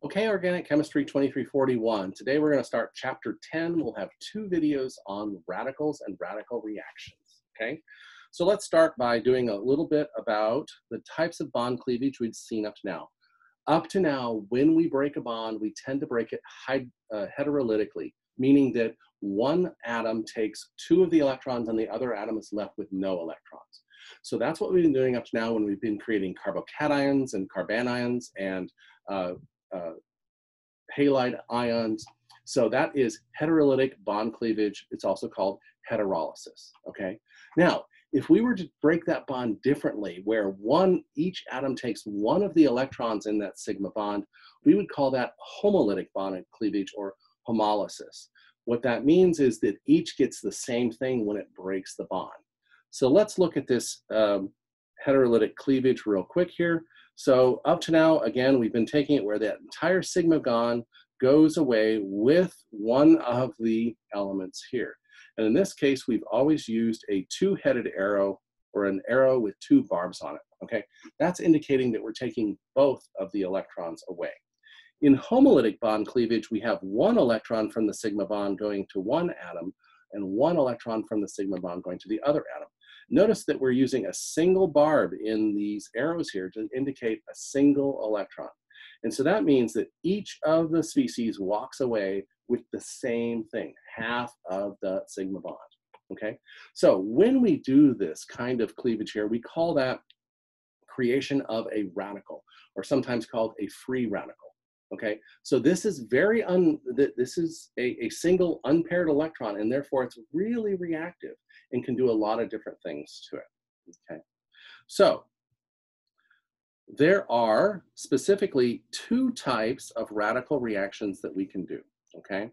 Okay, Organic Chemistry 2341. Today we're going to start chapter 10. We'll have two videos on radicals and radical reactions. Okay, so let's start by doing a little bit about the types of bond cleavage we've seen up to now. Up to now, when we break a bond, we tend to break it heterolytically, meaning that one atom takes two of the electrons and the other atom is left with no electrons. So that's what we've been doing up to now when we've been creating carbocations and carbanions and halide ions. So that is heterolytic bond cleavage. It's also called heterolysis, okay? Now, if we were to break that bond differently, where each atom takes one of the electrons in that sigma bond, we would call that homolytic bond cleavage or homolysis. What that means is that each gets the same thing when it breaks the bond. So let's look at this heterolytic cleavage real quick here. So up to now, again, we've been taking it where that entire sigma bond goes away with one of the elements here. And in this case, we've always used a two-headed arrow or an arrow with two barbs on it, okay? That's indicating that we're taking both of the electrons away. In homolytic bond cleavage, we have one electron from the sigma bond going to one atom and one electron from the sigma bond going to the other atom. Notice that we're using a single barb in these arrows here to indicate a single electron. And so that means that each of the species walks away with the same thing, half of the sigma bond, okay? So when we do this kind of cleavage here, we call that creation of a radical, or sometimes called a free radical, okay? So this is this is a single unpaired electron, and therefore it's really reactive and can do a lot of different things to it, okay? So there are specifically two types of radical reactions that we can do, okay?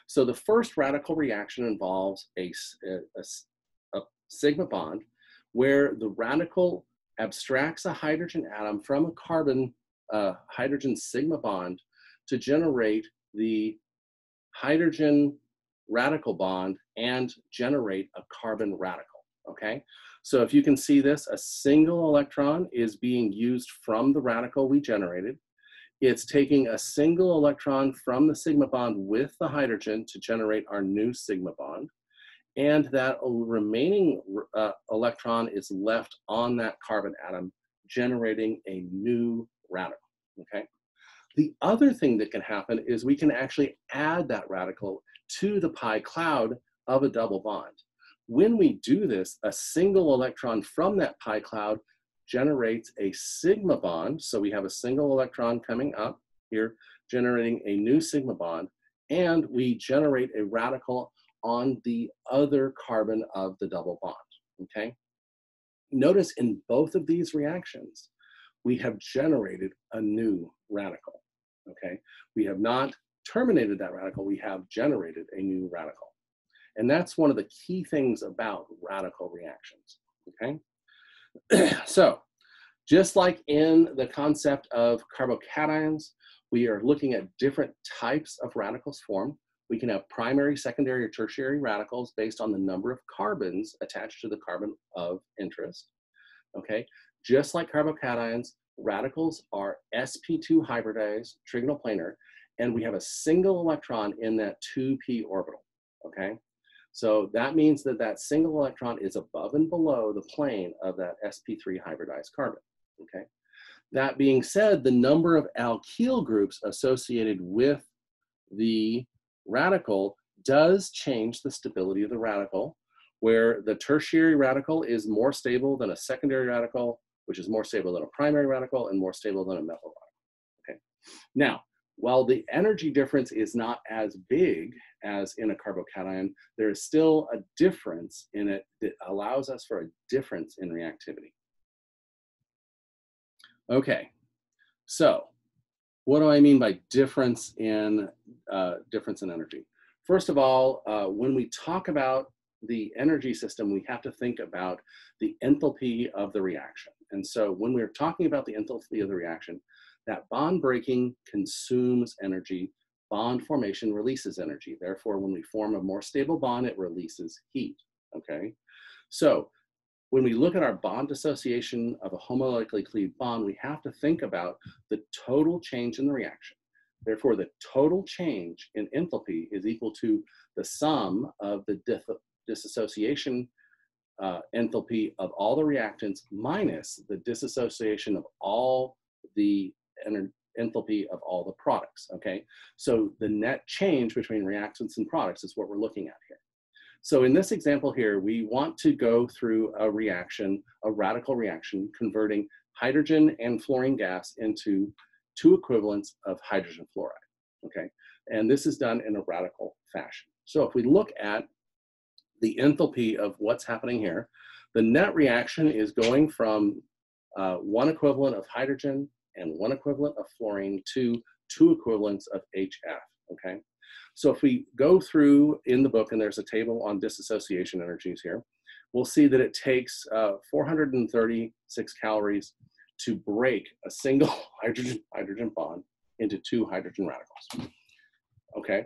So the first radical reaction involves a sigma bond where the radical abstracts a hydrogen atom from a carbon hydrogen sigma bond to generate the hydrogen radical bond and generate a carbon radical, okay? So if you can see this, a single electron is being used from the radical we generated. It's taking a single electron from the sigma bond with the hydrogen to generate our new sigma bond. And that remaining electron is left on that carbon atom, generating a new radical, okay? The other thing that can happen is we can actually add that radical to the pi cloud of a double bond. When we do this, a single electron from that pi cloud generates a sigma bond. So we have a single electron coming up here, generating a new sigma bond, and we generate a radical on the other carbon of the double bond, okay? Notice in both of these reactions, we have generated a new radical, okay? We have not terminated that radical, we have generated a new radical. And that's one of the key things about radical reactions, okay? So, just like in the concept of carbocations, we are looking at different types of radicals formed. We can have primary, secondary, or tertiary radicals based on the number of carbons attached to the carbon of interest, okay? Just like carbocations, radicals are sp2 hybridized, trigonal planar, and we have a single electron in that 2p orbital, okay? So that means that that single electron is above and below the plane of that sp3 hybridized carbon, okay? That being said, the number of alkyl groups associated with the radical does change the stability of the radical, where the tertiary radical is more stable than a secondary radical, which is more stable than a primary radical and more stable than a methyl radical, okay? Now, while the energy difference is not as big as in a carbocation, there is still a difference in it that allows us for a difference in reactivity. Okay, so what do I mean by difference in energy? First of all, when we talk about the energy system, we have to think about the enthalpy of the reaction. And so when we're talking about the enthalpy of the reaction, that bond breaking consumes energy, bond formation releases energy. Therefore, when we form a more stable bond, it releases heat, okay? So when we look at our bond dissociation of a homolytically cleaved bond, we have to think about the total change in the reaction. Therefore, the total change in enthalpy is equal to the sum of the dissociation enthalpy of all the reactants minus the dissociation of all the enthalpy of all the products, okay? So the net change between reactants and products is what we're looking at here. So in this example here, we want to go through a reaction, a radical reaction, converting hydrogen and fluorine gas into 2 equivalents of hydrogen fluoride, okay? And this is done in a radical fashion. So if we look at the enthalpy of what's happening here, the net reaction is going from 1 equivalent of hydrogen and 1 equivalent of fluorine to 2 equivalents of HF, okay? So if we go through in the book, and there's a table on dissociation energies here, we'll see that it takes 436 calories to break a single hydrogen bond into 2 hydrogen radicals, okay?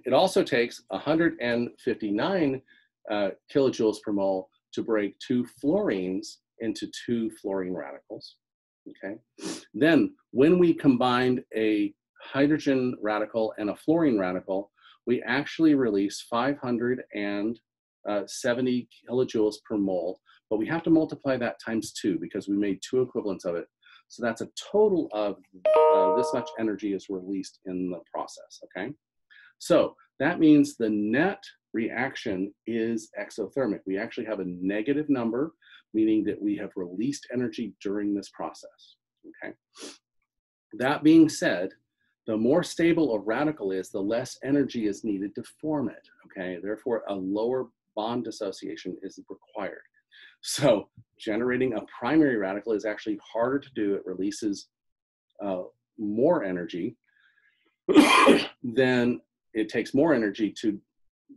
It also takes 159 kilojoules per mole to break 2 fluorines into 2 fluorine radicals, okay? Then when we combined a hydrogen radical and a fluorine radical, we actually release 570 kilojoules per mole, but we have to multiply that times 2 because we made 2 equivalents of it. So that's a total of this much energy is released in the process, okay? So that means the net reaction is exothermic. We actually have a negative number, meaning that we have released energy during this process, okay? That being said, the more stable a radical is, the less energy is needed to form it, okay? Therefore, a lower bond dissociation is required. So generating a primary radical is actually harder to do. It releases more energy than it takes more energy to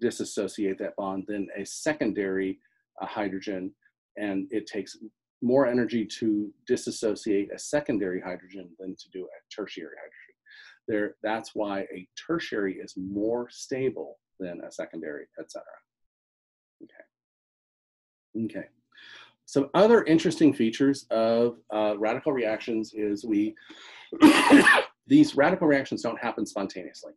disassociate that bond than a secondary hydrogen, and it takes more energy to disassociate a secondary hydrogen than to do a tertiary hydrogen. That's why a tertiary is more stable than a secondary, etc. Okay. Some other interesting features of radical reactions is these radical reactions don't happen spontaneously.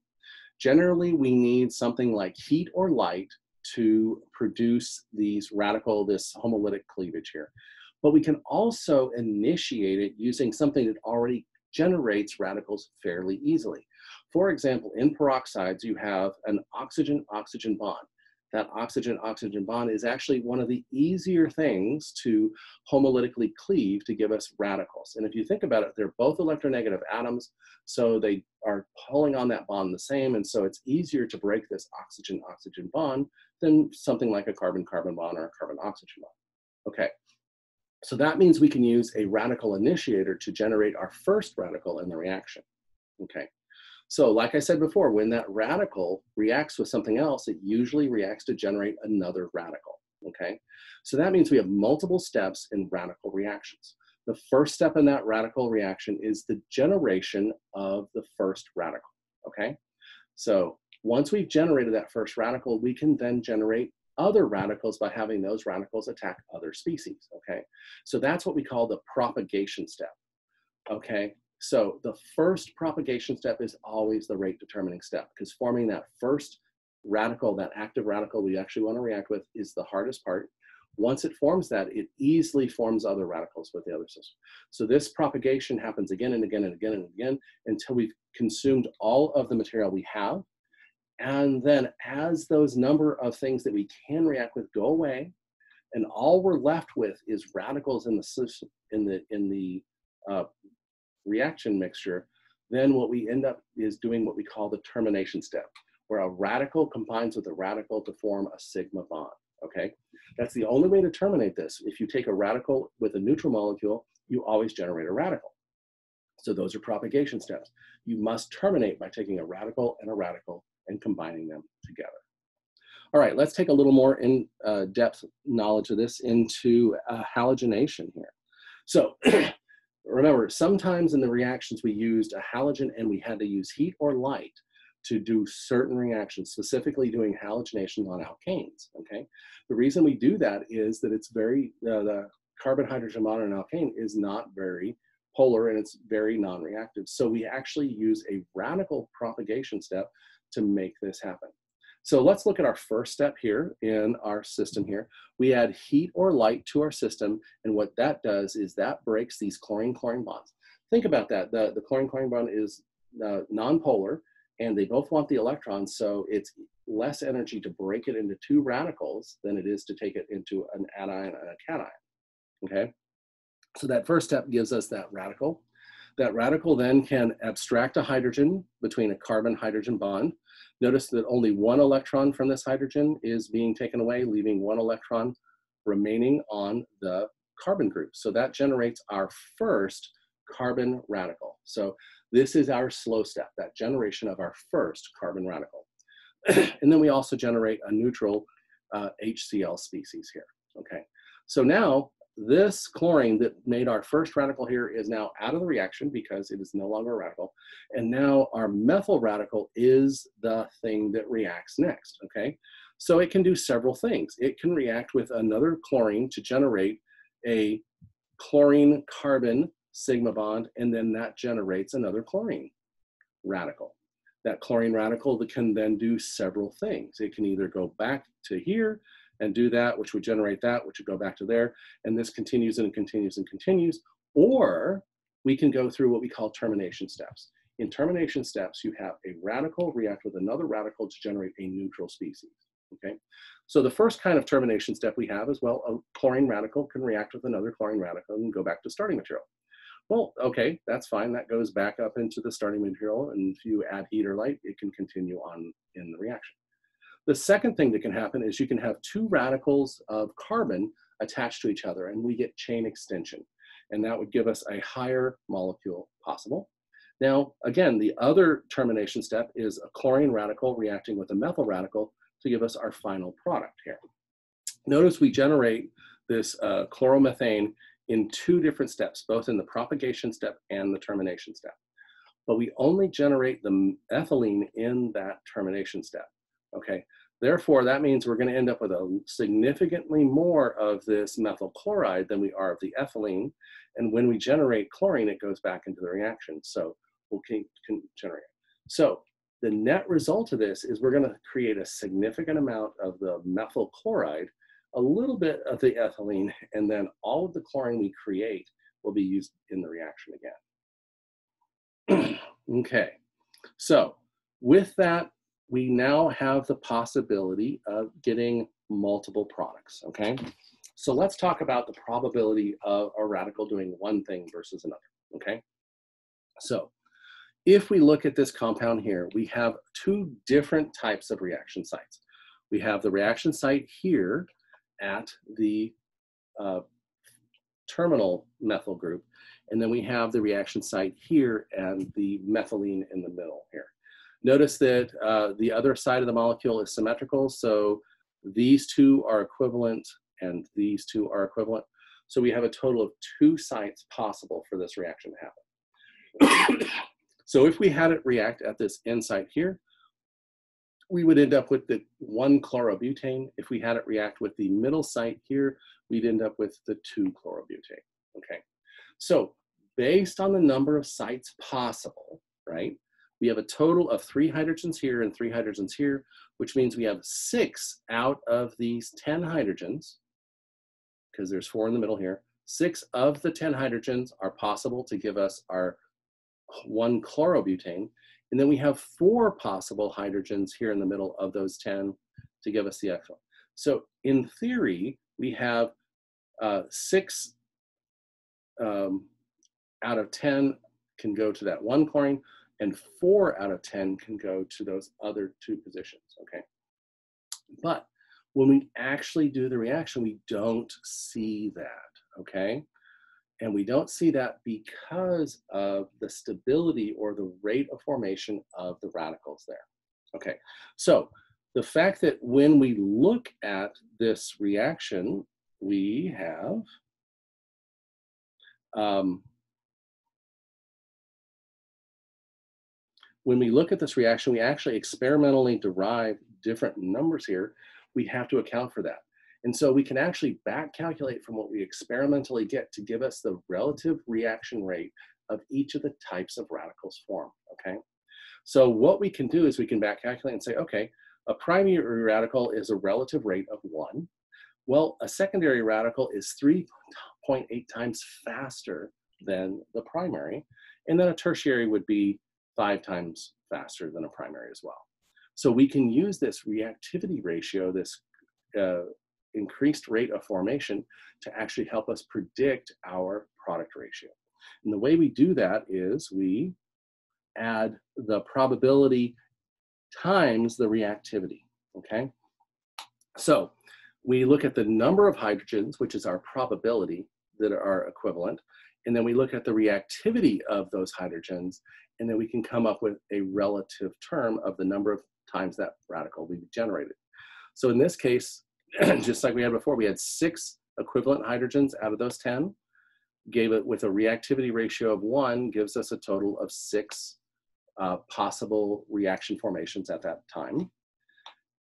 Generally, we need something like heat or light to produce this homolytic cleavage here. But we can also initiate it using something that already generates radicals fairly easily. For example, in peroxides, you have an oxygen-oxygen bond. That oxygen-oxygen bond is actually one of the easier things to homolytically cleave to give us radicals. And if you think about it, they're both electronegative atoms, so they are pulling on that bond the same, and so it's easier to break this oxygen-oxygen bond than something like a carbon-carbon bond or a carbon-oxygen bond. Okay, so that means we can use a radical initiator to generate our first radical in the reaction. Okay. So like I said before, when that radical reacts with something else, it usually reacts to generate another radical, okay? So that means we have multiple steps in radical reactions. The first step in that radical reaction is the generation of the first radical, okay? So once we've generated that first radical, we can then generate other radicals by having those radicals attack other species, okay? So that's what we call the propagation step, okay? So the first propagation step is always the rate determining step, because forming that first radical, that active radical we actually want to react with, is the hardest part. Once it forms that, it easily forms other radicals with the other system. So this propagation happens again and again and again and again until we've consumed all of the material we have. And then as those number of things that we can react with go away, and all we're left with is radicals in the system, in the reaction mixture, then what we end up is doing what we call the termination step, where a radical combines with a radical to form a sigma bond, okay? That's the only way to terminate this. If you take a radical with a neutral molecule, you always generate a radical. So those are propagation steps. You must terminate by taking a radical and combining them together. All right, let's take a little more in-depth knowledge of this into halogenation here. So remember, sometimes in the reactions we used a halogen and we had to use heat or light to do certain reactions, specifically doing halogenation on alkanes, okay? The reason we do that is that it's the carbon hydrogen bond in an alkane is not very polar and it's very non-reactive. So we actually use a radical propagation step to make this happen. So let's look at our first step here in our system here. We add heat or light to our system, and what that does is that breaks these chlorine-chlorine bonds. Think about that. The chlorine-chlorine bond is non-polar, and they both want the electrons, so it's less energy to break it into two radicals than it is to take it into an anion and a cation, okay? So that first step gives us that radical. That radical then can abstract a hydrogen between a carbon-hydrogen bond. Notice that only one electron from this hydrogen is being taken away, leaving one electron remaining on the carbon group. So that generates our first carbon radical. So this is our slow step, that generation of our first carbon radical. And then we also generate a neutral HCl species here, okay? So now this chlorine that made our first radical here is now out of the reaction because it is no longer a radical. And now our methyl radical is the thing that reacts next, okay? So it can do several things. It can react with another chlorine to generate a chlorine-carbon sigma bond, and then that generates another chlorine radical. That chlorine radical that can then do several things. It can either go back to here and do that, which would generate that, which would go back to there, and this continues and continues and continues, or we can go through what we call termination steps. In termination steps, you have a radical react with another radical to generate a neutral species, okay? So the first kind of termination step we have is, well, a chlorine radical can react with another chlorine radical and go back to starting material. Well, okay, that's fine. That goes back up into the starting material, and if you add heat or light, it can continue on in the reaction. The second thing that can happen is you can have two radicals of carbon attached to each other, and we get chain extension. And that would give us a higher molecule possible. Now, again, the other termination step is a chlorine radical reacting with a methyl radical to give us our final product here. Notice we generate this chloromethane in two different steps, both in the propagation step and the termination step. But we only generate the ethylene in that termination step, okay? Therefore, that means we're gonna end up with a significantly more of this methyl chloride than we are of the ethylene. And when we generate chlorine, it goes back into the reaction. So we'll can generate. So the net result of this is we're gonna create a significant amount of the methyl chloride, a little bit of the ethylene, and then all of the chlorine we create will be used in the reaction again. Okay, so with that, we now have the possibility of getting multiple products, okay? So let's talk about the probability of a radical doing one thing versus another, okay? So if we look at this compound here, we have two different types of reaction sites. We have the reaction site here at the terminal methyl group, and then we have the reaction site here and the methylene in the middle here. Notice that the other side of the molecule is symmetrical, so these two are equivalent and these two are equivalent. So we have a total of two sites possible for this reaction to happen. So if we had it react at this end site here, we would end up with the one chlorobutane. If we had it react with the middle site here, we'd end up with the two chlorobutane, okay? So based on the number of sites possible, right? We have a total of 3 hydrogens here and 3 hydrogens here, which means we have 6 out of these 10 hydrogens, because there's 4 in the middle here. 6 of the 10 hydrogens are possible to give us our one chlorobutane. And then we have 4 possible hydrogens here in the middle of those 10 to give us the ethylene. So in theory, we have 6 out of 10 can go to that one chlorine, and 4 out of 10 can go to those other 2 positions, okay? But when we actually do the reaction, we don't see that, okay? And we don't see that because of the stability or the rate of formation of the radicals there, okay? So the fact that when we look at this reaction, we have, when we look at this reaction, we actually experimentally derive different numbers here. We have to account for that. And so we can actually back calculate from what we experimentally get to give us the relative reaction rate of each of the types of radicals formed, okay? So what we can do is we can back calculate and say, okay, a primary radical is a relative rate of 1. Well, a secondary radical is 3.8 times faster than the primary, and then a tertiary would be 5 times faster than a primary as well. So we can use this reactivity ratio, this increased rate of formation, to actually help us predict our product ratio. And the way we do that is we add the probability times the reactivity, okay? So we look at the number of hydrogens, which is our probability that are equivalent, and then we look at the reactivity of those hydrogens, and then we can come up with a relative term of the number of times that radical we've generated. So in this case, just like we had before, we had 6 equivalent hydrogens out of those 10, gave it with a reactivity ratio of 1, gives us a total of 6 possible reaction formations at that time.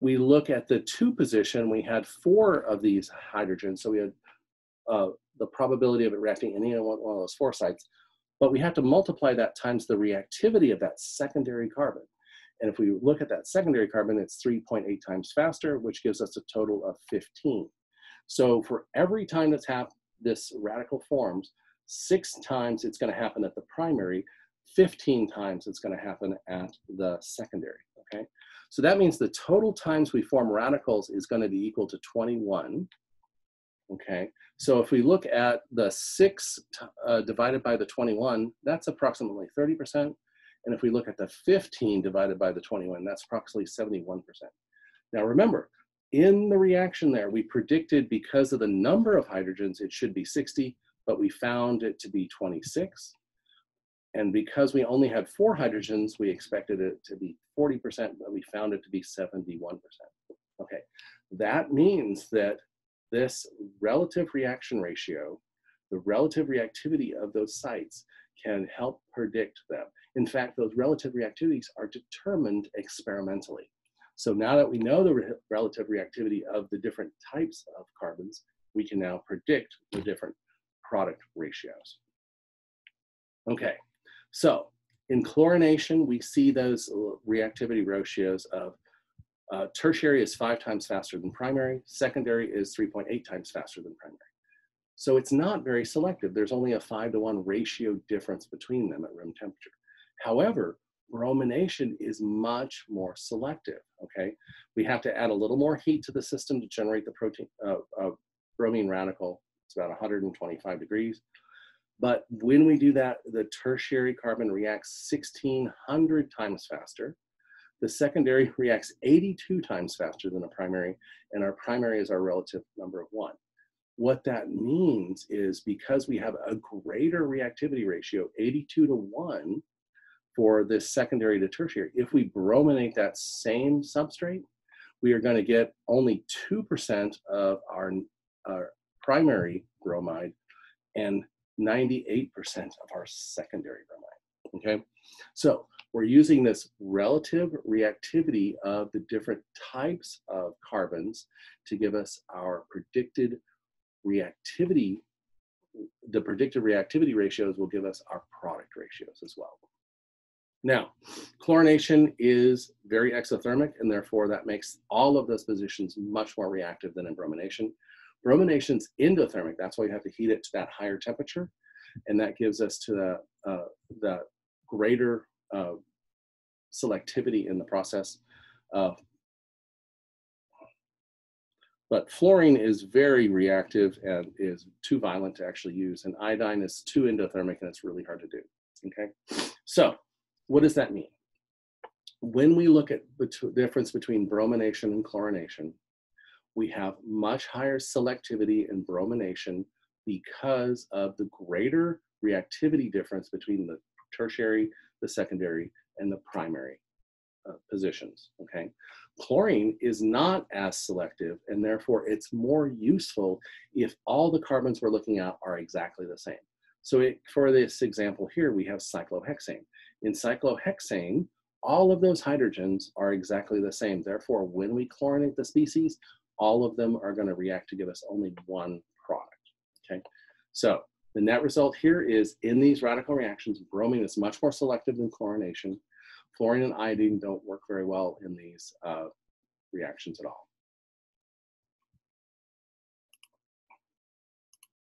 We look at the 2 position, we had 4 of these hydrogens, so we had the probability of it reacting any one of those 4 sites, but we have to multiply that times the reactivity of that secondary carbon. And if we look at that secondary carbon, it's 3.8 times faster, which gives us a total of 15. So for every time this radical forms, 6 times it's going to happen at the primary, 15 times it's going to happen at the secondary, okay? So that means the total times we form radicals is going to be equal to 21, okay? So if we look at the 6 divided by the 21, that's approximately 30%. And if we look at the 15 divided by the 21, that's approximately 71%. Now remember, in the reaction there, we predicted because of the number of hydrogens, it should be 60, but we found it to be 26. And because we only had 4 hydrogens, we expected it to be 40%, but we found it to be 71%. Okay, that means that this relative reaction ratio, the relative reactivity of those sites, can help predict them. In fact, those relative reactivities are determined experimentally. So now that we know the relative reactivity of the different types of carbons, we can now predict the different product ratios. Okay, so in chlorination, we see those reactivity ratios of tertiary is 5 times faster than primary, secondary is 3.8 times faster than primary. So it's not very selective. There's only a 5-to-1 ratio difference between them at room temperature. However, bromination is much more selective, okay? We have to add a little more heat to the system to generate the protein, bromine radical. It's about 125 degrees. But when we do that, the tertiary carbon reacts 1,600 times faster. The secondary reacts 82 times faster than a primary, and our primary is our relative number of 1. What that means is because we have a greater reactivity ratio, 82 to 1, for this secondary to tertiary, if we brominate that same substrate, we are going to get only 2% of our primary bromide and 98% of our secondary bromide, okay? So we're using this relative reactivity of the different types of carbons to give us our predicted reactivity. The predicted reactivity ratios will give us our product ratios as well. Now, chlorination is very exothermic, and therefore that makes all of those positions much more reactive than in bromination. Bromination's endothermic, that's why you have to heat it to that higher temperature, and that gives us to the greater selectivity in the process. But fluorine is very reactive and is too violent to actually use, and iodine is too endothermic and it's really hard to do, okay? So what does that mean? When we look at the difference between bromination and chlorination, we have much higher selectivity in bromination because of the greater reactivity difference between the tertiary, the secondary, and the primary positions, okay? Chlorine is not as selective, and therefore it's more useful if all the carbons we're looking at are exactly the same. So for this example here, we have cyclohexane. In cyclohexane, all of those hydrogens are exactly the same. Therefore, when we chlorinate the species, all of them are going to react to give us only one product. Okay, so the net result here is in these radical reactions, bromine is much more selective than chlorination. Fluorine and iodine don't work very well in these reactions at all.